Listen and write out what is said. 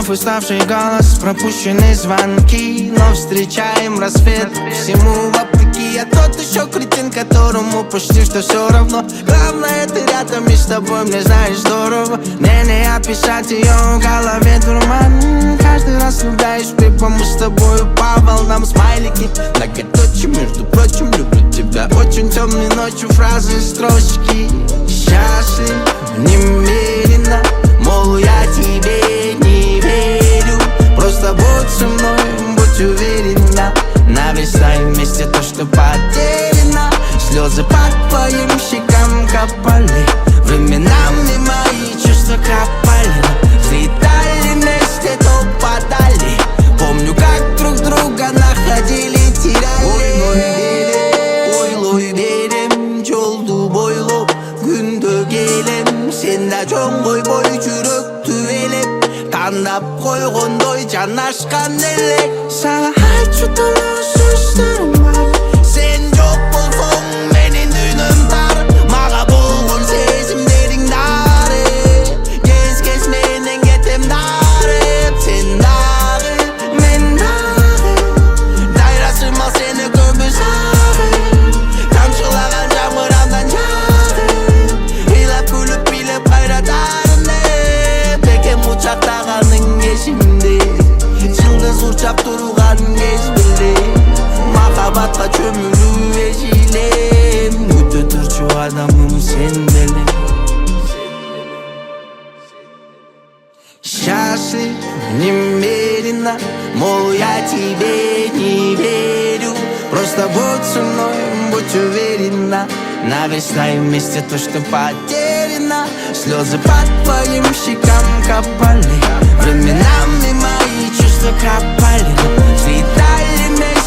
Снов уставший голос, пропущенные звонки, но встречаем рассвет всему вопреки. Я тот еще кретин, которому почти что все равно. Главное, ты рядом и с тобой, мне знаешь, здорово. Мне не описать ее в голове дурман. Каждый раз влюбляюсь в клипа, мы с тобою по волнам. Смайлики, многоточие, между прочим, люблю тебя. Очень темной ночью фразы, строчки. Счастлив немерено, мол, я тебе не верю. Просто будь со мной, будь уверена. Нависай вместе то, что потеряно. Слезы по твоим щекам капали. Временами мои чувства капали. Взлетали вместе, то падали. Помню, как друг друга находили, теряли. Ойлой берем, жолду бойлоп күндө келем. Сен да жөн койбой жүрөктү элеп, тандап койгондой жанашкан элек. Сага айтчутуу сөздөрүм бар. Сен жок болсоң менин дүйнөм тар. Мага болгон сезимдериң дарып, кез менен кетем дарып. Сен дагы, мен дагы, дайрасыма сени көбү сагып. Тамчылаган жамыр андан жагып, ыйлап күлүп билеп кайратарым деп. Бекем учактаганың эсимде, жылдыз урчап турган кез беле. Махабатка чөмүлүү эжилем, күтө турчу адамым сен беле. Счастлив немерено, мол, я тебе не верю. Просто будь со мной, будь уверена. Нависай вместе то, что потеряно. Слезы по твоим щекам капали. Временами мои чувства капали. Взлетали вместе.